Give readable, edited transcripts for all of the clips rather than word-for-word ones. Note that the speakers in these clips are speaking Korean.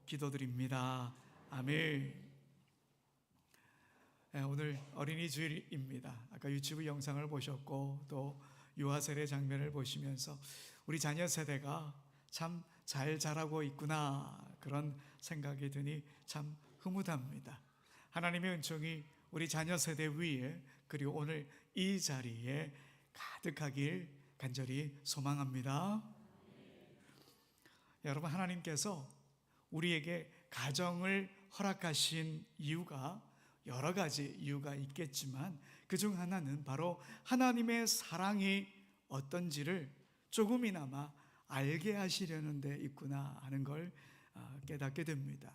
기도드립니다. 아멘. 오늘 어린이 주일입니다. 아까 유튜브 영상을 보셨고 또 유아 세례 장면을 보시면서 우리 자녀 세대가 참 잘 자라고 있구나, 그런 생각이 드니 참 흐뭇합니다. 하나님의 은총이 우리 자녀 세대 위에, 그리고 오늘 이 자리에 가득하길 간절히 소망합니다. 여러분, 하나님께서 우리에게 가정을 허락하신 이유가 여러 가지 이유가 있겠지만, 그중 하나는 바로 하나님의 사랑이 어떤지를 조금이나마 알게 하시려는 데 있구나 하는 걸 깨닫게 됩니다.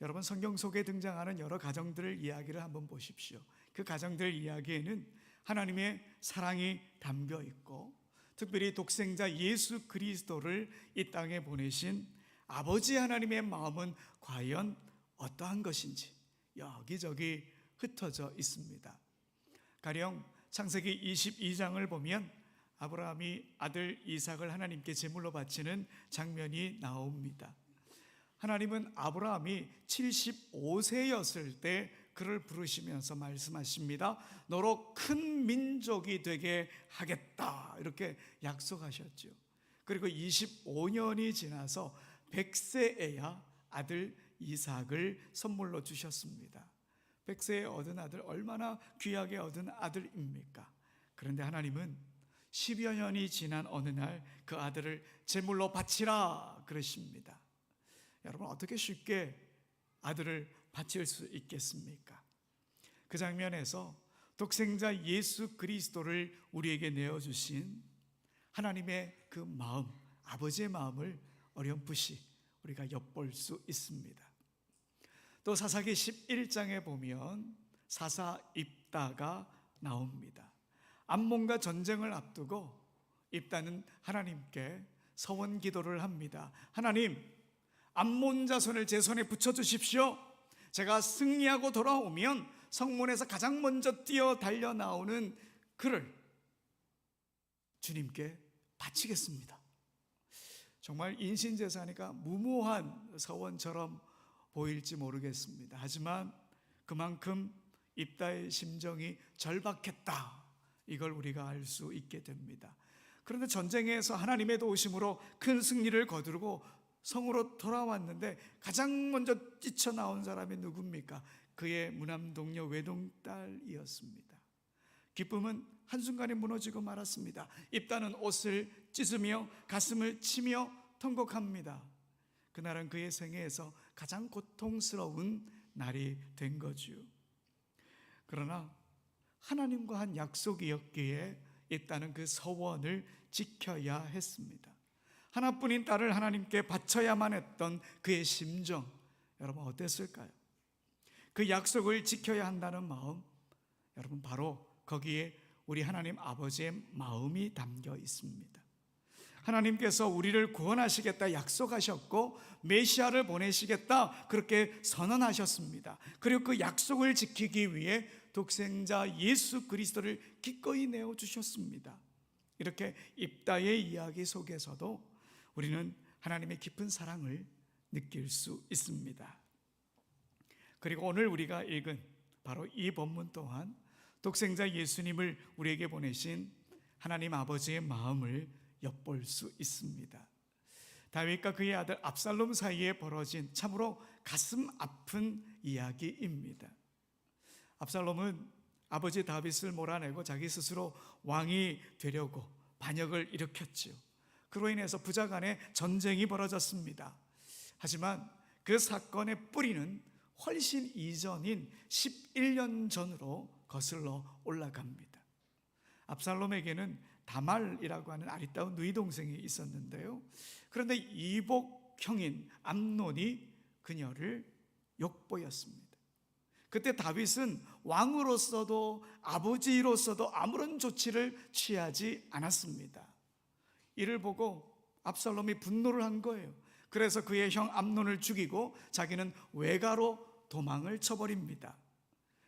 여러분, 성경 속에 등장하는 여러 가정들을 이야기를 한번 보십시오. 그 가정들 이야기에는 하나님의 사랑이 담겨 있고, 특별히 독생자 예수 그리스도를 이 땅에 보내신 아버지 하나님의 마음은 과연 어떠한 것인지 여기저기 흩어져 있습니다. 가령 창세기 22장을 보면 아브라함이 아들 이삭을 하나님께 제물로 바치는 장면이 나옵니다. 하나님은 아브라함이 75세였을 때 그를 부르시면서 말씀하십니다. 너로 큰 민족이 되게 하겠다, 이렇게 약속하셨죠. 그리고 25년이 지나서 100세에야 아들 이삭을 선물로 주셨습니다. 100세에 얻은 아들, 얼마나 귀하게 얻은 아들입니까? 그런데 하나님은 10여 년이 지난 어느 날 그 아들을 제물로 바치라 그러십니다. 여러분, 어떻게 쉽게 아들을 바칠 수 있겠습니까? 그 장면에서 독생자 예수 그리스도를 우리에게 내어주신 하나님의 그 마음, 아버지의 마음을 어렴풋이 우리가 엿볼 수 있습니다. 또 사사기 11장에 보면 사사 입다가 나옵니다. 암몬과 전쟁을 앞두고 입다는 하나님께 서원 기도를 합니다. 하나님, 암몬 자손을 제 손에 붙여주십시오. 제가 승리하고 돌아오면 성문에서 가장 먼저 뛰어 달려 나오는 그를 주님께 바치겠습니다. 정말 인신제사니까 무모한 서원처럼 보일지 모르겠습니다. 하지만 그만큼 입다의 심정이 절박했다, 이걸 우리가 알 수 있게 됩니다. 그런데 전쟁에서 하나님의 도우심으로 큰 승리를 거두고 성으로 돌아왔는데 가장 먼저 뛰쳐나온 사람이 누굽니까? 그의 무남동녀 외동딸이었습니다. 기쁨은 한순간에 무너지고 말았습니다. 입다는 옷을 찢으며 가슴을 치며 통곡합니다. 그날은 그의 생애에서 가장 고통스러운 날이 된 거죠. 그러나 하나님과 한 약속이었기에 입다는 그 서원을 지켜야 했습니다. 하나뿐인 딸을 하나님께 바쳐야만 했던 그의 심정, 여러분 어땠을까요? 그 약속을 지켜야 한다는 마음, 여러분 바로 거기에 우리 하나님 아버지의 마음이 담겨 있습니다. 하나님께서 우리를 구원하시겠다 약속하셨고 메시아를 보내시겠다 그렇게 선언하셨습니다. 그리고 그 약속을 지키기 위해 독생자 예수 그리스도를 기꺼이 내어주셨습니다. 이렇게 입다의 이야기 속에서도 우리는 하나님의 깊은 사랑을 느낄 수 있습니다. 그리고 오늘 우리가 읽은 바로 이 본문 또한 독생자 예수님을 우리에게 보내신 하나님 아버지의 마음을 엿볼 수 있습니다. 다윗과 그의 아들 압살롬 사이에 벌어진 참으로 가슴 아픈 이야기입니다. 압살롬은 아버지 다윗을 몰아내고 자기 스스로 왕이 되려고 반역을 일으켰지요. 그로 인해서 부자 간에 전쟁이 벌어졌습니다. 하지만 그 사건의 뿌리는 훨씬 이전인 11년 전으로 거슬러 올라갑니다. 압살롬에게는 다말이라고 하는 아리따운 누이 동생이 있었는데요. 그런데 이복형인 암논이 그녀를 욕보였습니다. 그때 다윗은 왕으로서도 아버지로서도 아무런 조치를 취하지 않았습니다. 이를 보고 압살롬이 분노를 한 거예요. 그래서 그의 형 암논을 죽이고 자기는 외가로 도망을 쳐버립니다.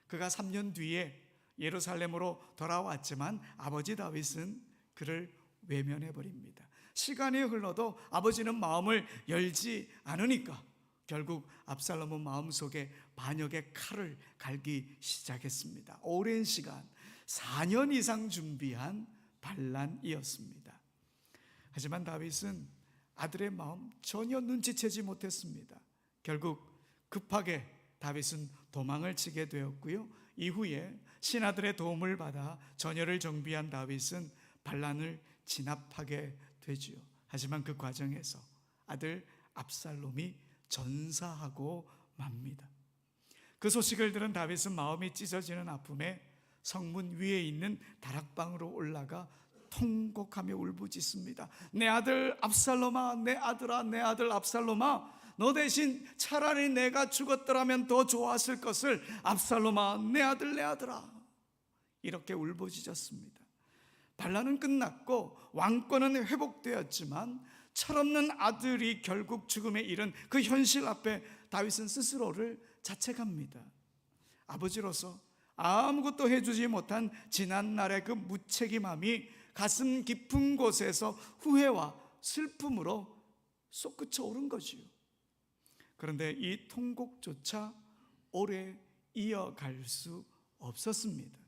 그가 3년 뒤에 예루살렘으로 돌아왔지만 아버지 다윗은 그를 외면해버립니다. 시간이 흘러도 아버지는 마음을 열지 않으니까 결국 압살롬은 마음속에 반역의 칼을 갈기 시작했습니다. 오랜 시간 4년 이상 준비한 반란이었습니다. 하지만 다윗은 아들의 마음 전혀 눈치채지 못했습니다. 결국 급하게 다윗은 도망을 치게 되었고요. 이후에 신하들의 도움을 받아 전열을 정비한 다윗은 반란을 진압하게 되지요. 하지만 그 과정에서 아들 압살롬이 전사하고 맙니다. 그 소식을 들은 다윗은 마음이 찢어지는 아픔에 성문 위에 있는 다락방으로 올라가 통곡하며 울부짖습니다. 내 아들 압살롬아, 내 아들아, 내 아들 압살롬아, 너 대신 차라리 내가 죽었더라면 더 좋았을 것을. 압살롬아, 내 아들, 내 아들아. 이렇게 울부짖었습니다. 반란은 끝났고 왕권은 회복되었지만 철없는 아들이 결국 죽음에 이른 그 현실 앞에 다윗은 스스로를 자책합니다. 아버지로서 아무것도 해주지 못한 지난날의 그 무책임함이 가슴 깊은 곳에서 후회와 슬픔으로 솟구쳐 오른 거지요. 그런데 이 통곡조차 오래 이어갈 수 없었습니다.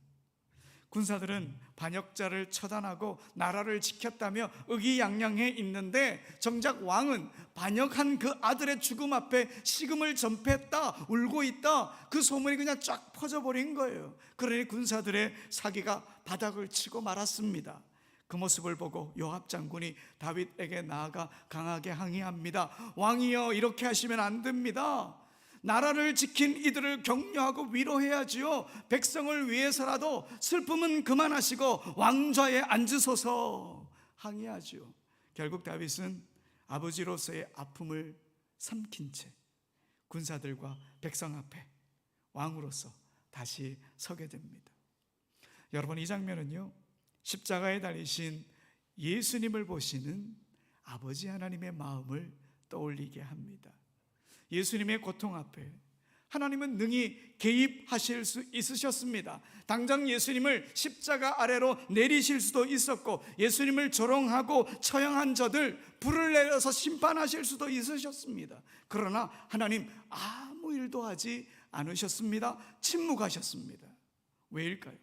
군사들은 반역자를 처단하고 나라를 지켰다며 의기양양해 있는데 정작 왕은 반역한 그 아들의 죽음 앞에 식음을 전폐했다, 울고 있다, 그 소문이 그냥 쫙 퍼져버린 거예요. 그러니 군사들의 사기가 바닥을 치고 말았습니다. 그 모습을 보고 요압 장군이 다윗에게 나아가 강하게 항의합니다. 왕이여, 이렇게 하시면 안 됩니다. 나라를 지킨 이들을 격려하고 위로해야지요. 백성을 위해서라도 슬픔은 그만하시고 왕좌에 앉으소서 항의하지요. 결국 다윗은 아버지로서의 아픔을 삼킨 채 군사들과 백성 앞에 왕으로서 다시 서게 됩니다. 여러분, 이 장면은요, 십자가에 달리신 예수님을 보시는 아버지 하나님의 마음을 떠올리게 합니다. 예수님의 고통 앞에 하나님은 능히 개입하실 수 있으셨습니다. 당장 예수님을 십자가 아래로 내리실 수도 있었고, 예수님을 조롱하고 처형한 저들 불을 내려서 심판하실 수도 있으셨습니다. 그러나 하나님 아무 일도 하지 않으셨습니다. 침묵하셨습니다. 왜일까요?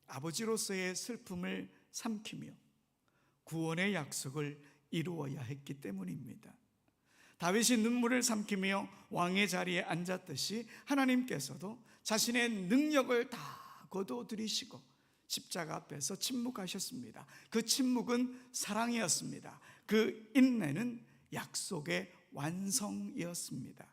아버지로서의 슬픔을 삼키며 구원의 약속을 이루어야 했기 때문입니다. 다윗이 눈물을 삼키며 왕의 자리에 앉았듯이 하나님께서도 자신의 능력을 다 거둬들이시고 십자가 앞에서 침묵하셨습니다. 그 침묵은 사랑이었습니다. 그 인내는 약속의 완성이었습니다.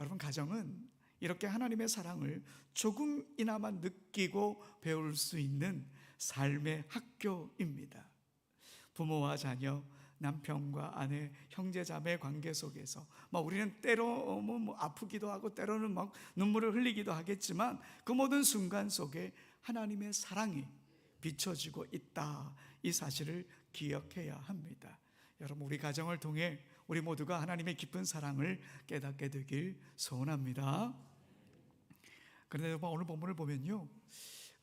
여러분, 가정은 이렇게 하나님의 사랑을 조금이나마 느끼고 배울 수 있는 삶의 학교입니다. 부모와 자녀, 남편과 아내, 형제 자매 관계 속에서 우리는 때로 아프기도 하고 때로는 눈물을 흘리기도 하겠지만 그 모든 순간 속에 하나님의 사랑이 비춰지고 있다, 이 사실을 기억해야 합니다. 여러분, 우리 가정을 통해 우리 모두가 하나님의 깊은 사랑을 깨닫게 되길 소원합니다. 그런데 오늘 본문을 보면요,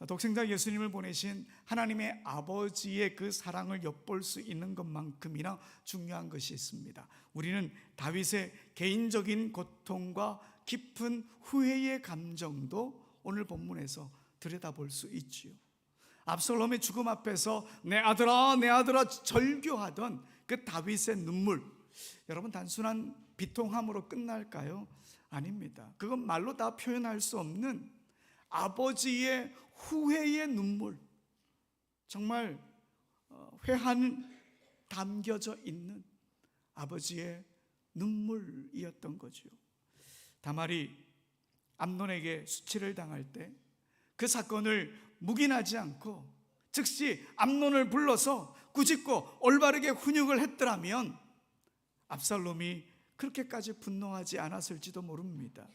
독생자 예수님을 보내신 하나님의 아버지의 그 사랑을 엿볼 수 있는 것만큼이나 중요한 것이 있습니다. 우리는 다윗의 개인적인 고통과 깊은 후회의 감정도 오늘 본문에서 들여다볼 수 있지요. 압살롬의 죽음 앞에서 내 아들아, 내 아들아 절규하던 그 다윗의 눈물, 여러분, 단순한 비통함으로 끝날까요? 아닙니다. 그건 말로 다 표현할 수 없는 아버지의 후회의 눈물, 정말 회한 담겨져 있는 아버지의 눈물이었던 거죠. 다말이 암논에게 수치를 당할 때 그 사건을 묵인하지 않고 즉시 암논을 불러서 꾸짖고 올바르게 훈육을 했더라면 압살롬이 그렇게까지 분노하지 않았을지도 모릅니다.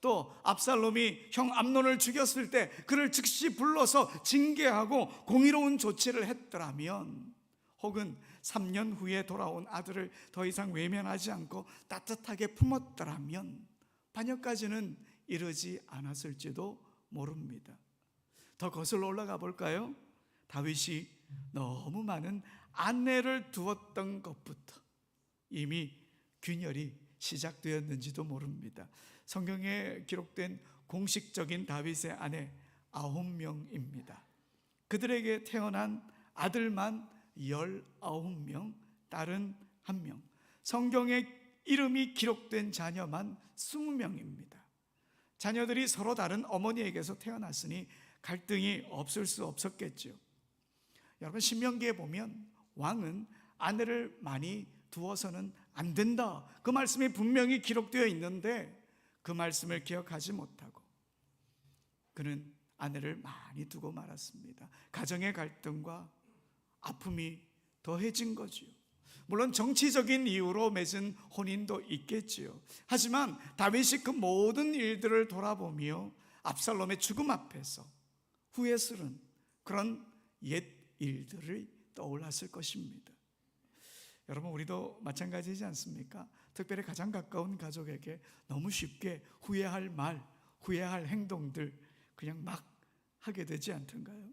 또 압살롬이 형 암논을 죽였을 때 그를 즉시 불러서 징계하고 공의로운 조치를 했더라면, 혹은 3년 후에 돌아온 아들을 더 이상 외면하지 않고 따뜻하게 품었더라면 반역까지는 이르지 않았을지도 모릅니다. 더 거슬러 올라가 볼까요? 다윗이 너무 많은 아내를 두었던 것부터 이미 균열이 시작되었는지도 모릅니다. 성경에 기록된 공식적인 다윗의 아내 9명입니다. 그들에게 태어난 아들만 19명, 딸은 1명, 성경에 이름이 기록된 자녀만 20명입니다. 자녀들이 서로 다른 어머니에게서 태어났으니 갈등이 없을 수 없었겠죠. 여러분, 신명기에 보면 왕은 아내를 많이 두어서는 안 된다, 그 말씀이 분명히 기록되어 있는데 그 말씀을 기억하지 못하고 그는 아내를 많이 두고 말았습니다. 가정의 갈등과 아픔이 더해진 거지요. 물론 정치적인 이유로 맺은 혼인도 있겠지요. 하지만 다윗이 그 모든 일들을 돌아보며 압살롬의 죽음 앞에서 후회스러운 그런 옛 일들을 떠올랐을 것입니다. 여러분, 우리도 마찬가지이지 않습니까? 특별히 가장 가까운 가족에게 너무 쉽게 후회할 말, 후회할 행동들 그냥 막 하게 되지 않던가요?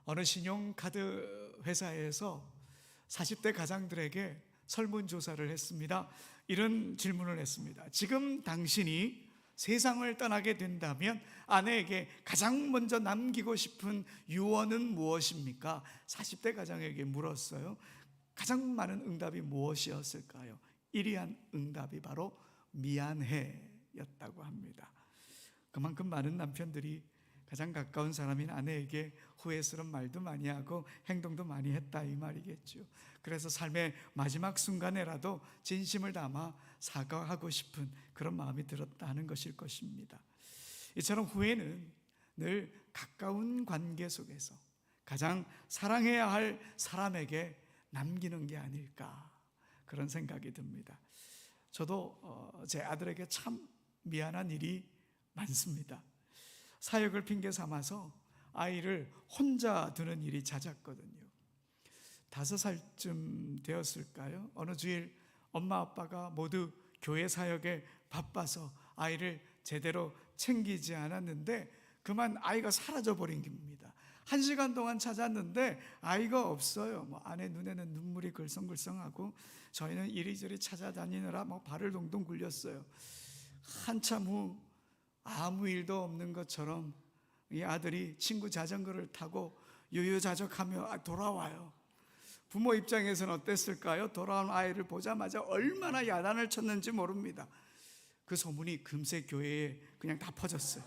어느 신용카드 회사에서 40대 가장들에게 설문조사를 했습니다. 이런 질문을 했습니다. 지금 당신이 세상을 떠나게 된다면 아내에게 가장 먼저 남기고 싶은 유언은 무엇입니까? 40대 가장에게 물었어요. 가장 많은 응답이 무엇이었을까요? 1위한 응답이 바로 미안해 였다고 합니다. 그만큼 많은 남편들이 가장 가까운 사람인 아내에게 후회스러운 말도 많이 하고 행동도 많이 했다, 이 말이겠죠. 그래서 삶의 마지막 순간에라도 진심을 담아 사과하고 싶은 그런 마음이 들었다 하는 것일 것입니다. 이처럼 후회는 늘 가까운 관계 속에서 가장 사랑해야 할 사람에게 남기는 게 아닐까, 그런 생각이 듭니다. 저도 제 아들에게 참 미안한 일이 많습니다. 사역을 핑계 삼아서 아이를 혼자 두는 일이 잦았거든요. 5살쯤 되었을까요? 어느 주일 엄마 아빠가 모두 교회 사역에 바빠서 아이를 제대로 챙기지 않았는데 그만 아이가 사라져버린 겁니다. 1시간 동안 찾았는데 아이가 없어요. 아내 눈에는 눈물이 글썽글썽하고 저희는 이리저리 찾아다니느라 발을 동동 굴렸어요. 한참 후 아무 일도 없는 것처럼 이 아들이 친구 자전거를 타고 유유자적하며 돌아와요. 부모 입장에서는 어땠을까요? 돌아온 아이를 보자마자 얼마나 야단을 쳤는지 모릅니다. 그 소문이 금세 교회에 그냥 다 퍼졌어요.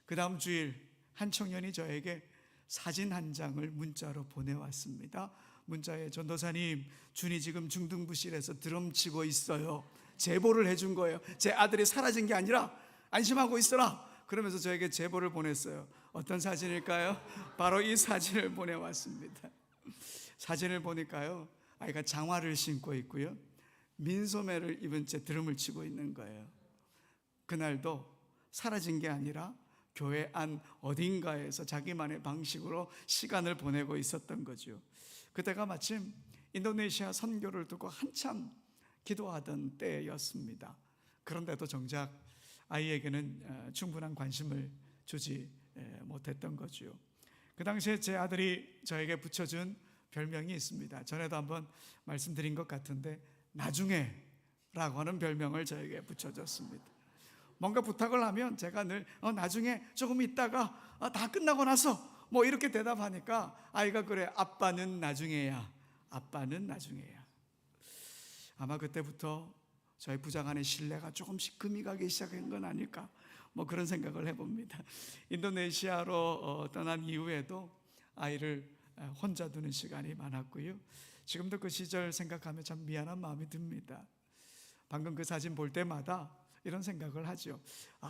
그 다음 주일 한 청년이 저에게 사진 한 장을 문자로 보내왔습니다. 문자에 전도사님, 준이 지금 중등부실에서 드럼 치고 있어요. 제보를 해준 거예요. 제 아들이 사라진 게 아니라 안심하고 있어라, 그러면서 저에게 제보를 보냈어요. 어떤 사진일까요? 바로 이 사진을 보내왔습니다. 사진을 보니까요, 아이가 장화를 신고 있고요, 민소매를 입은 채 드럼을 치고 있는 거예요. 그날도 사라진 게 아니라 교회 안 어딘가에서 자기만의 방식으로 시간을 보내고 있었던 거죠. 그때가 마침 인도네시아 선교를 두고 한참 기도하던 때였습니다. 그런데도 정작 아이에게는 충분한 관심을 주지 못했던 거죠. 그 당시에 제 아들이 저에게 붙여준 별명이 있습니다. 전에도 한번 말씀드린 것 같은데 나중에 라고 하는 별명을 저에게 붙여줬습니다. 뭔가 부탁을 하면 제가 늘 나중에 조금 있다가 다 끝나고 나서 이렇게 대답하니까 아이가 그래, 아빠는 나중에야, 아빠는 나중에야. 아마 그때부터 저희 부장안의 신뢰가 조금씩 금이 가기 시작한 건 아닐까, 그런 생각을 해봅니다. 인도네시아로 떠난 이후에도 아이를 혼자 두는 시간이 많았고요. 지금도 그 시절 생각하면 참 미안한 마음이 듭니다. 방금 그 사진 볼 때마다 이런 생각을 하죠.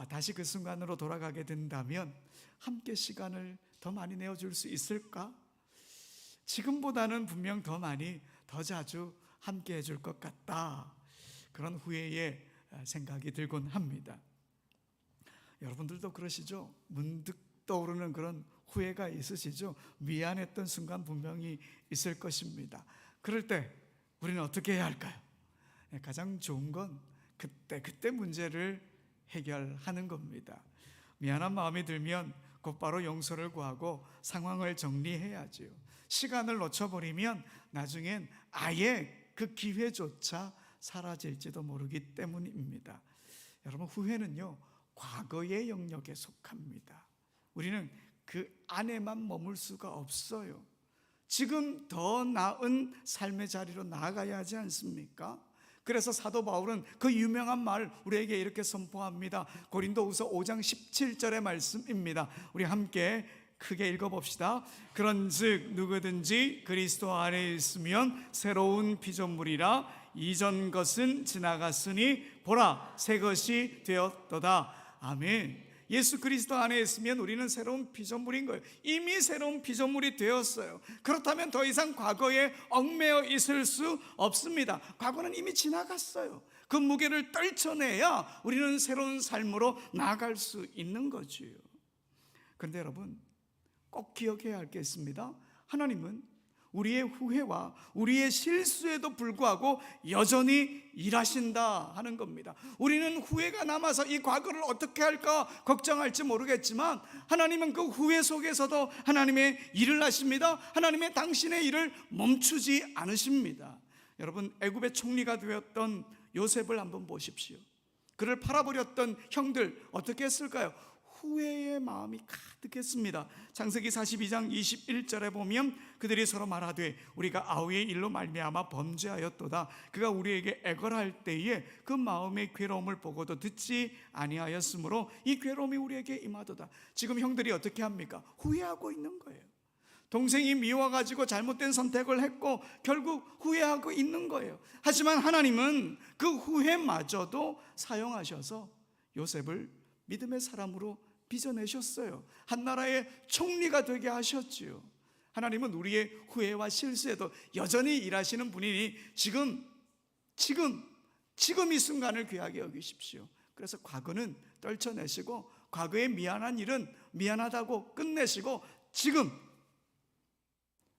다시 그 순간으로 돌아가게 된다면 함께 시간을 더 많이 내어줄 수 있을까? 지금보다는 분명 더 많이, 더 자주 함께 해줄 것 같다, 그런 후회의 생각이 들곤 합니다. 여러분들도 그러시죠? 문득 떠오르는 그런 후회가 있으시죠? 미안했던 순간 분명히 있을 것입니다. 그럴 때 우리는 어떻게 해야 할까요? 가장 좋은 건 그때 문제를 해결하는 겁니다. 미안한 마음이 들면 곧바로 용서를 구하고 상황을 정리해야죠. 시간을 놓쳐버리면 나중엔 아예 그 기회조차 사라질지도 모르기 때문입니다. 여러분, 후회는요, 과거의 영역에 속합니다. 우리는 그 안에만 머물 수가 없어요. 지금 더 나은 삶의 자리로 나아가야 하지 않습니까? 그래서 사도 바울은 그 유명한 말 우리에게 이렇게 선포합니다. 고린도후서 5장 17절의 말씀입니다. 우리 함께 크게 읽어봅시다. 그런즉 누구든지 그리스도 안에 있으면 새로운 피조물이라, 이전 것은 지나갔으니 보라 새 것이 되었도다. 아멘. 예수 그리스도 안에 있으면 우리는 새로운 피조물인 거예요. 이미 새로운 피조물이 되었어요. 그렇다면 더 이상 과거에 얽매여 있을 수 없습니다. 과거는 이미 지나갔어요. 그 무게를 떨쳐내야 우리는 새로운 삶으로 나아갈 수 있는 거지요. 그런데 여러분, 꼭 기억해야 할 게 있습니다. 하나님은 우리의 후회와 우리의 실수에도 불구하고 여전히 일하신다 하는 겁니다. 우리는 후회가 남아서 이 과거를 어떻게 할까 걱정할지 모르겠지만, 하나님은 그 후회 속에서도 하나님의 일을 하십니다. 하나님의 당신의 일을 멈추지 않으십니다. 여러분, 애굽의 총리가 되었던 요셉을 한번 보십시오. 그를 팔아버렸던 형들 어떻게 했을까요? 후회의 마음이 가득했습니다. 창세기 42장 21절에 보면 그들이 서로 말하되 우리가 아우의 일로 말미암아 범죄하였도다. 그가 우리에게 애걸할 때에 그 마음의 괴로움을 보고도 듣지 아니하였으므로 이 괴로움이 우리에게 임하도다. 지금 형들이 어떻게 합니까? 후회하고 있는 거예요. 동생이 미워가지고 잘못된 선택을 했고 결국 후회하고 있는 거예요. 하지만 하나님은 그 후회마저도 사용하셔서 요셉을 믿음의 사람으로 빚어내셨어요. 한 나라의 총리가 되게 하셨지요. 하나님은 우리의 후회와 실수에도 여전히 일하시는 분이니 지금 이 순간을 귀하게 여기십시오. 그래서 과거는 떨쳐내시고 과거에 미안한 일은 미안하다고 끝내시고 지금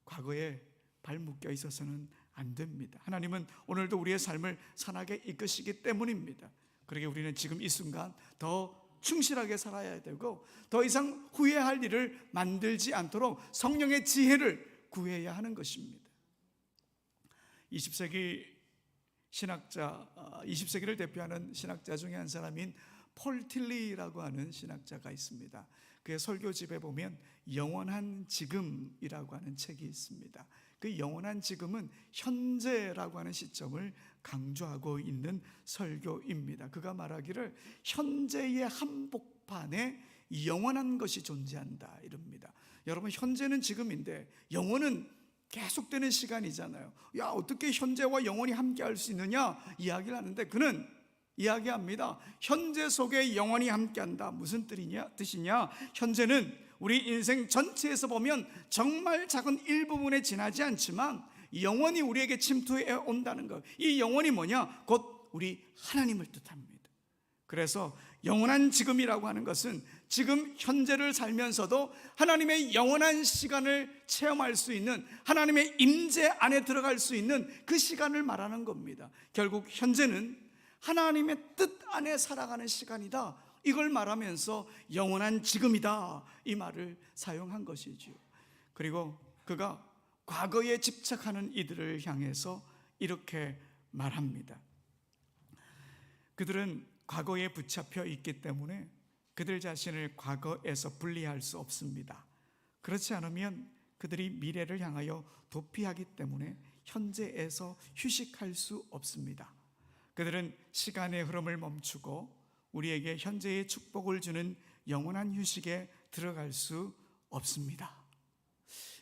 과거에 발 묶여 있어서는 안 됩니다. 하나님은 오늘도 우리의 삶을 선하게 이끄시기 때문입니다. 그러게 우리는 지금 이 순간 더 충실하게 살아야 되고 더 이상 후회할 일을 만들지 않도록 성령의 지혜를 구해야 하는 것입니다. 20세기 신학자, 20세기를 대표하는 신학자 중에 한 사람인 폴 틸리라고 하는 신학자가 있습니다. 그의 설교집에 보면 영원한 지금이라고 하는 책이 있습니다. 그 영원한 지금은 현재라고 하는 시점을 강조하고 있는 설교입니다. 그가 말하기를 현재의 한복판에 영원한 것이 존재한다 이럽니다. 여러분, 현재는 지금인데 영원은 계속되는 시간이잖아요. 야, 어떻게 현재와 영원히 함께 할 수 있느냐 이야기를 하는데 그는 이야기합니다. 현재 속에 영원히 함께한다. 무슨 뜻이냐? 현재는 우리 인생 전체에서 보면 정말 작은 일부분에 지나지 않지만 영원히 우리에게 침투해 온다는 것. 이 영원이 뭐냐? 곧 우리 하나님을 뜻합니다. 그래서 영원한 지금이라고 하는 것은 지금 현재를 살면서도 하나님의 영원한 시간을 체험할 수 있는, 하나님의 임재 안에 들어갈 수 있는 그 시간을 말하는 겁니다. 결국 현재는 하나님의 뜻 안에 살아가는 시간이다, 이걸 말하면서 영원한 지금이다 이 말을 사용한 것이지요. 그리고 그가 과거에 집착하는 이들을 향해서 이렇게 말합니다. 그들은 과거에 붙잡혀 있기 때문에 그들 자신을 과거에서 분리할 수 없습니다. 그렇지 않으면 그들이 미래를 향하여 도피하기 때문에 현재에서 휴식할 수 없습니다. 그들은 시간의 흐름을 멈추고 우리에게 현재의 축복을 주는 영원한 휴식에 들어갈 수 없습니다.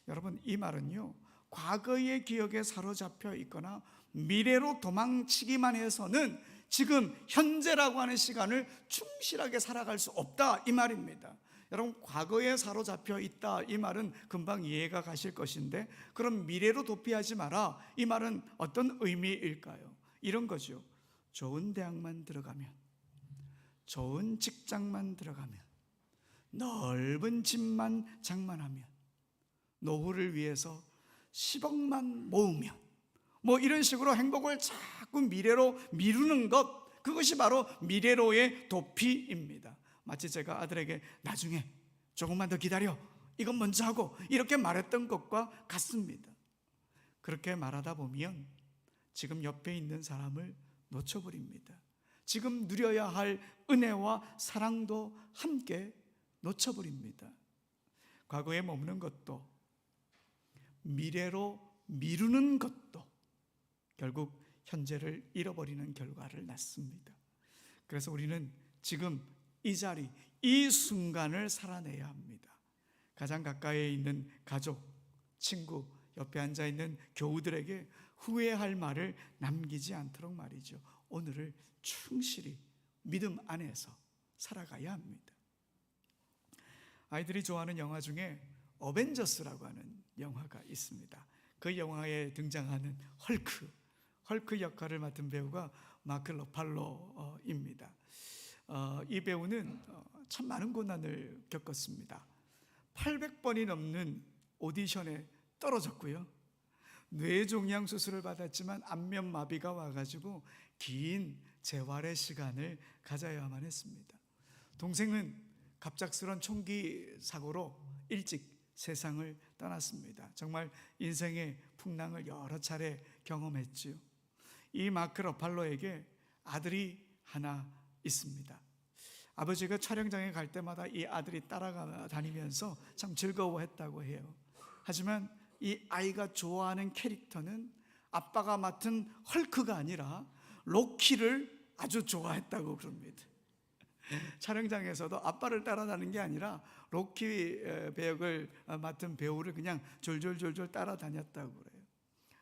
여러분, 이 말은요, 과거의 기억에 사로잡혀 있거나 미래로 도망치기만 해서는 지금 현재라고 하는 시간을 충실하게 살아갈 수 없다 이 말입니다. 여러분, 과거에 사로잡혀 있다 이 말은 금방 이해가 가실 것인데, 그럼 미래로 도피하지 마라 이 말은 어떤 의미일까요? 이런 거죠. 좋은 대학만 들어가면, 좋은 직장만 들어가면, 넓은 집만 장만하면, 노후를 위해서 10억만 모으면, 뭐 이런 식으로 행복을 자꾸 미래로 미루는 것, 그것이 바로 미래로의 도피입니다. 마치 제가 아들에게 나중에 조금만 더 기다려, 이건 먼저 하고, 이렇게 말했던 것과 같습니다. 그렇게 말하다 보면 지금 옆에 있는 사람을 놓쳐버립니다. 지금 누려야 할 은혜와 사랑도 함께 놓쳐버립니다. 과거에 머무는 것도 미래로 미루는 것도 결국 현재를 잃어버리는 결과를 낳습니다. 그래서 우리는 지금 이 자리, 이 순간을 살아내야 합니다. 가장 가까이에 있는 가족, 친구, 옆에 앉아있는 교우들에게 후회할 말을 남기지 않도록 말이죠. 오늘을 충실히 믿음 안에서 살아가야 합니다. 아이들이 좋아하는 영화 중에 어벤져스라고 하는 영화가 있습니다. 그 영화에 등장하는 헐크 역할을 맡은 배우가 마크 러팔로입니다. 이 배우는 참 많은 고난을 겪었습니다. 800번이 넘는 오디션에 떨어졌고요. 뇌종양 수술을 받았지만 안면 마비가 와가지고 긴 재활의 시간을 가져야만 했습니다. 동생은 갑작스런 총기 사고로 일찍 세상을 떠났습니다. 정말 인생의 풍랑을 여러 차례 경험했지요. 이 마크 러팔로에게 아들이 하나 있습니다. 아버지가 촬영장에 갈 때마다 이 아들이 따라다니면서 참 즐거워했다고 해요. 하지만 이 아이가 좋아하는 캐릭터는 아빠가 맡은 헐크가 아니라 로키를 아주 좋아했다고 그럽니다. 촬영장에서도 아빠를 따라다니는 게 아니라 로키 배역을 맡은 배우를 그냥 졸졸졸졸 따라다녔다고 그래요.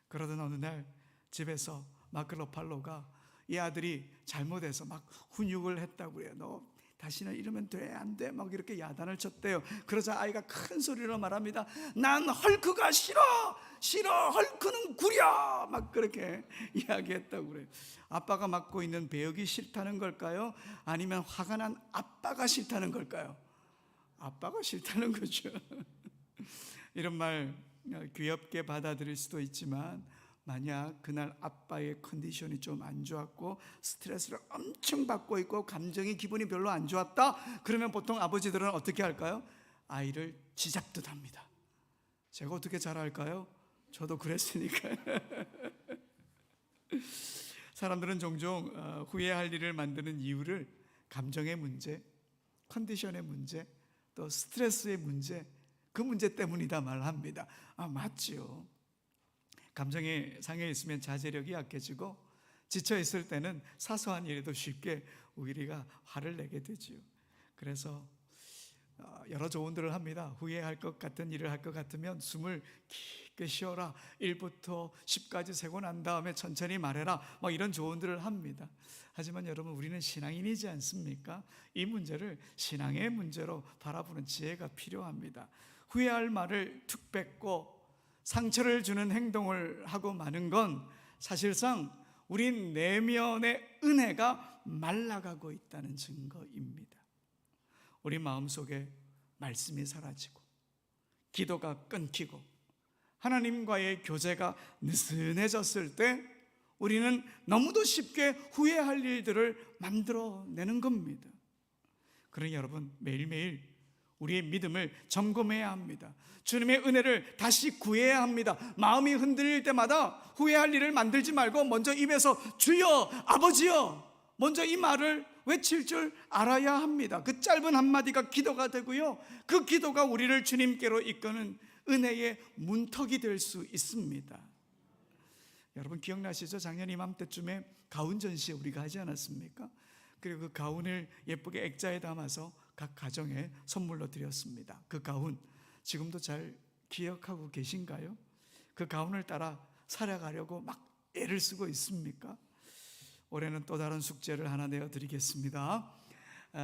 그러던 어느 날 집에서 마크 러팔로가 이 아들이 잘못해서 막 훈육을 했다고 그래요. 너 다시는 이러면 돼, 안 돼, 막 이렇게 야단을 쳤대요. 그러자 아이가 큰 소리로 말합니다. 난 헐크가 싫어, 헐크는 구려, 막 그렇게 이야기했다고 그래요. 아빠가 맡고 있는 배역이 싫다는 걸까요? 아니면 화가 난 아빠가 싫다는 걸까요? 아빠가 싫다는 거죠. 이런 말 귀엽게 받아들일 수도 있지만, 만약 그날 아빠의 컨디션이 좀 안 좋았고 스트레스를 엄청 받고 있고 감정이 기분이 별로 안 좋았다, 그러면 보통 아버지들은 어떻게 할까요? 아이를 쥐잡듯 합니다. 제가 어떻게 잘 알까요? 저도 그랬으니까요. 사람들은 종종 후회할 일을 만드는 이유를 감정의 문제, 컨디션의 문제, 또 스트레스의 문제, 그 문제 때문이다 말합니다. 맞지요. 감정에 상해 있으면 자제력이 약해지고 지쳐 있을 때는 사소한 일에도 쉽게 우리가 화를 내게 되지요. 그래서 여러 조언들을 합니다. 후회할 것 같은 일을 할 것 같으면 숨을 깊게 쉬어라. 1부터 10까지 세고 난 다음에 천천히 말해라. 이런 조언들을 합니다. 하지만 여러분, 우리는 신앙인이지 않습니까? 이 문제를 신앙의 문제로 바라보는 지혜가 필요합니다. 후회할 말을 툭 뱉고 상처를 주는 행동을 하고 마는 건 사실상 우리 내면의 은혜가 말라가고 있다는 증거입니다. 우리 마음속에 말씀이 사라지고 기도가 끊기고 하나님과의 교제가 느슨해졌을 때 우리는 너무도 쉽게 후회할 일들을 만들어내는 겁니다. 그러니 여러분, 매일매일 우리의 믿음을 점검해야 합니다. 주님의 은혜를 다시 구해야 합니다. 마음이 흔들릴 때마다 후회할 일을 만들지 말고 먼저 입에서 주여, 아버지여, 먼저 이 말을 외칠 줄 알아야 합니다. 그 짧은 한마디가 기도가 되고요, 그 기도가 우리를 주님께로 이끄는 은혜의 문턱이 될 수 있습니다. 여러분 기억나시죠? 작년 이맘때쯤에 가훈 전시회 우리가 하지 않았습니까? 그리고 그 가훈을 예쁘게 액자에 담아서 각 가정에 선물로 드렸습니다. 그 가훈 지금도 잘 기억하고 계신가요? 그 가훈을 따라 살아가려고 막 애를 쓰고 있습니까? 올해는 또 다른 숙제를 하나 내어드리겠습니다.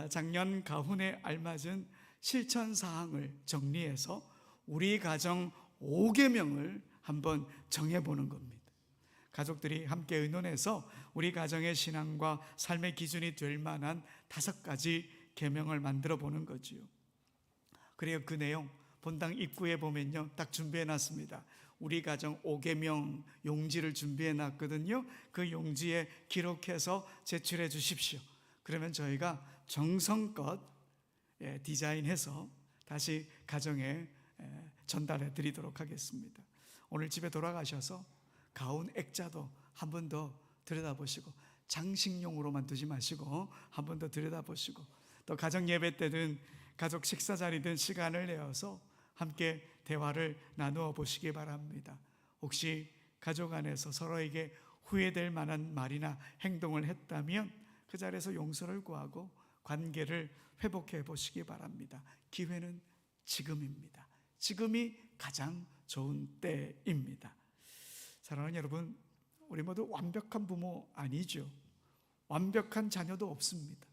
작년 가훈에 알맞은 실천사항을 정리해서 우리 가정 5계명을 한번 정해보는 겁니다. 가족들이 함께 의논해서 우리 가정의 신앙과 삶의 기준이 될 만한 5가지 계명을 만들어 보는 거지요. 그래요. 그 내용 본당 입구에 보면요, 딱 준비해 놨습니다. 우리 가정 5계명 용지를 준비해 놨거든요. 그 용지에 기록해서 제출해 주십시오. 그러면 저희가 정성껏 디자인해서 다시 가정에 전달해 드리도록 하겠습니다. 오늘 집에 돌아가셔서 가훈 액자도 한 번 더 들여다보시고, 장식용으로만 두지 마시고 한 번 더 들여다보시고, 또 가정 예배 때든 가족 식사 자리든 시간을 내어서 함께 대화를 나누어 보시기 바랍니다. 혹시 가족 안에서 서로에게 후회될 만한 말이나 행동을 했다면 그 자리에서 용서를 구하고 관계를 회복해 보시기 바랍니다. 기회는 지금입니다. 지금이 가장 좋은 때입니다. 사랑하는 여러분, 우리 모두 완벽한 부모 아니죠. 완벽한 자녀도 없습니다.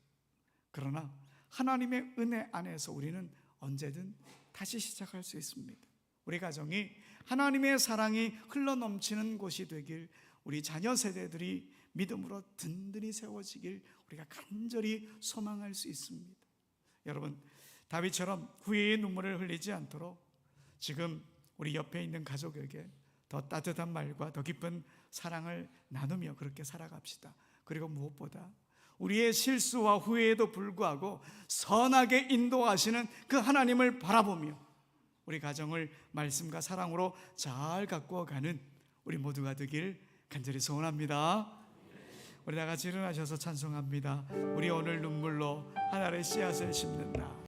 그러나 하나님의 은혜 안에서 우리는 언제든 다시 시작할 수 있습니다. 우리 가정이 하나님의 사랑이 흘러넘치는 곳이 되길, 우리 자녀 세대들이 믿음으로 든든히 세워지길 우리가 간절히 소망할 수 있습니다. 여러분, 다윗처럼 후회의 눈물을 흘리지 않도록 지금 우리 옆에 있는 가족에게 더 따뜻한 말과 더 깊은 사랑을 나누며 그렇게 살아갑시다. 그리고 무엇보다 우리의 실수와 후회에도 불구하고 선하게 인도하시는 그 하나님을 바라보며 우리 가정을 말씀과 사랑으로 잘 가꾸어가는 우리 모두가 되길 간절히 소원합니다. 우리 다 같이 일어나셔서 찬송합니다. 우리 오늘 눈물로 하나의 씨앗을 심는다.